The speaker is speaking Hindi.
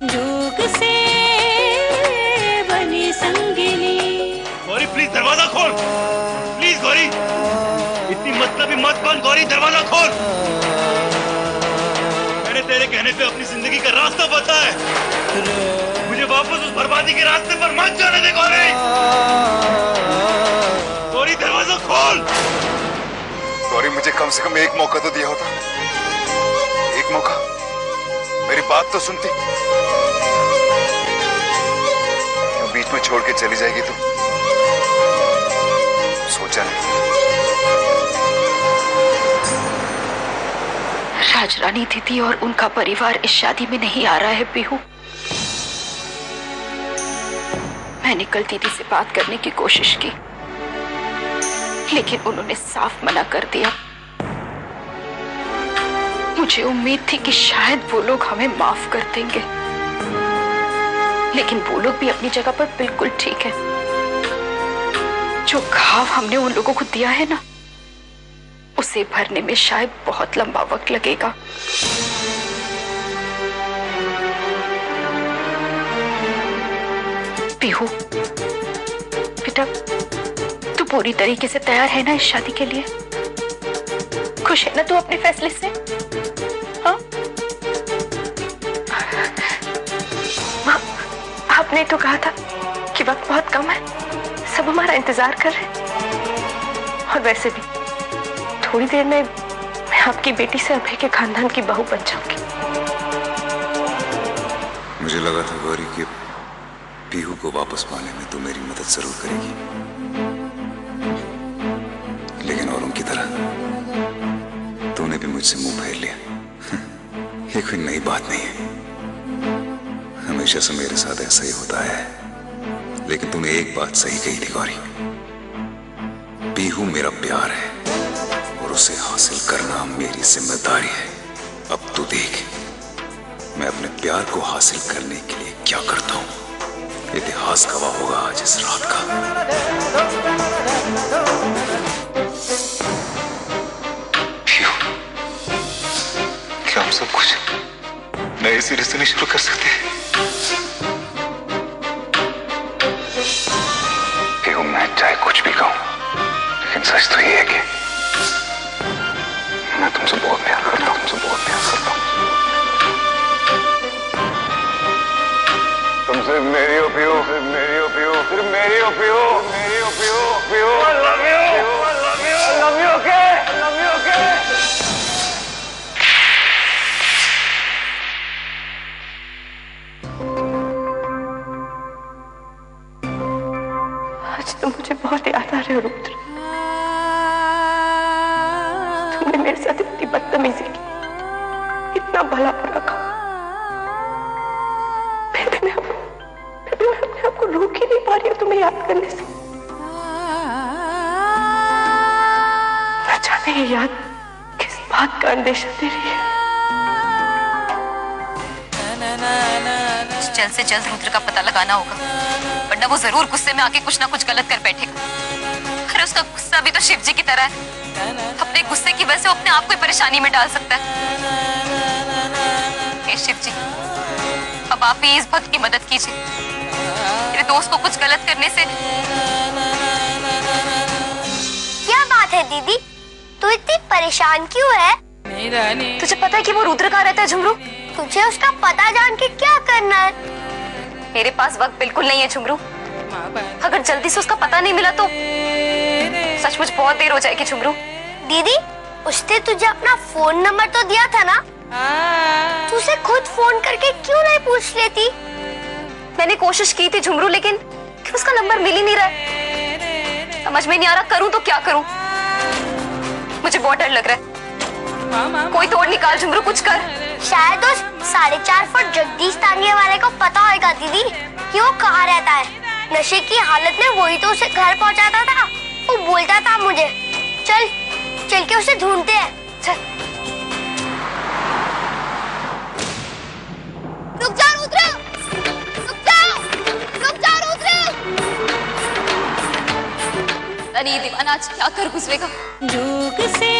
जोग से बनी संगिनी। गौरी प्लीज दरवाजा खोल, प्लीज गौरी, इतनी मतलबी मत बन गौरी, दरवाजा खोल। मैंने तेरे कहने पे अपनी जिंदगी का रास्ता बताया है, मुझे वापस उस बर्बादी के रास्ते पर मत जाने दे गौरी। गौरी दरवाजा खोल। गौरी मुझे कम से कम एक मौका तो दिया होता, एक मौका, मेरी बात तो सुनती। बीच में छोड़ के चली जाएगी तो सोचा नहीं। राजरानी दीदी और उनका परिवार इस शादी में नहीं आ रहा है पीहू। मैंने कल दीदी से बात करने की कोशिश की, लेकिन उन्होंने साफ मना कर दिया। मुझे उम्मीद थी कि शायद वो लोग हमें माफ कर देंगे, लेकिन वो लोग भी अपनी जगह पर बिल्कुल ठीक है। जो घाव हमने उन लोगों को दिया है ना, उसे भरने में शायद बहुत लंबा वक्त लगेगा। पीहू बेटा, तू पूरी तरीके से तैयार है ना इस शादी के लिए? खुश है ना तू अपने फैसले से? हाँ? आपने तो कहा था कि वक्त बहुत कम है, सब हमारा इंतजार कर रहे हैं। और वैसे भी थोड़ी देर में मैं आपकी बेटी से अभय के खानदान की बहू बन जाऊंगी। मुझे लगा था गौरी कि पीहू को वापस पाने में तू मेरी मदद जरूर करेगी, लेकिन औरों की तरह तूने भी मुझसे मुंह फेर लिया। ये कोई नई बात नहीं है, हमेशा से मेरे साथ ऐसा ही होता है। लेकिन तूने एक बात सही कही थी गौरी, पीहू मेरा प्यार है और उसे हासिल करना मेरी जिम्मेदारी है। अब तू देख, मैं अपने प्यार को हासिल करने के लिए क्या करता हूं। इतिहास गवाह होगा आज इस रात का। क्या हम सब कुछ नए सिरे से नहीं शुरू कर सकते? पीहू, मैं चाहे कुछ भी कहूं, लेकिन सच तो ये है कि मैं तुमसे बहुत प्यार करता हूं, तुमसे बहुत प्यार करता हूं। तुमसे मेरी हो पीहू, सिर्फ मेरी हो पीहू, सिर्फ मेरी हो पीहू, मेरी हो Pihu, Pihu. I love you, I love you, I love you, okay, I love you, okay। आज तो मुझे बहुत याद आ रहे हो रुद्र। तुमने मेरे साथ इतनी बदतमीजी की, इतना भला बुरा कहा, फिर भी मैं अपने आप को रोक ही नहीं पा रही हूँ तुम्हें याद करने से। न जाने ये याद किस बात का अंदेशा दे रही है। जल्द से जल्द रुद्र का पता लगाना होगा, वरना वो जरूर गुस्से में आके कुछ ना कुछ गलत कर बैठेगा। अरे उसका गुस्सा भी तो शिव जी की तरह है, अपने गुस्से की वजह से अपने आप को परेशानी में डाल सकता है। हे शिव जी, अब आप ही इस भक्त की मदद कीजिए, मेरे दोस्त को कुछ गलत करने से। क्या बात है दीदी, तू इतनी परेशान क्यों है? तुझे पता है कि वो रुद्र कहाँ रहता है झुमरू? तुझे उसका पता जान के क्या करना है? मेरे पास वक्त बिल्कुल नहीं है झुमरू। अगर जल्दी से उसका पता नहीं मिला तो सचमुच बहुत देर हो जाएगी झुमरू। दीदी, उसने तुझे अपना फोन नंबर तो दिया था ना? तू उसे खुद फोन करके क्यों नहीं पूछ लेती? मैंने कोशिश की थी झुमरू, लेकिन उसका नंबर मिल ही नहीं रहा है। समझ में नहीं आ रहा करूं तो क्या करूं। मुझे बहुत डर लग रहा है। कोई तोड़ निकाल झुमरू, कुछ कर। शायद उस 4.5 फुट जगदीश तांगे वाले को पता होगा दीदी कि वो कहाँ रहता है। नशे की हालत में वही तो उसे घर पहुंचाता था। वो बोलता था मुझे, चल चल के उसे ढूंढते हैं। चल। रुक जा रुद्र, रुक जा रुद्र। अरे दीवाना आज क्या कर गुजरेगा। जोग से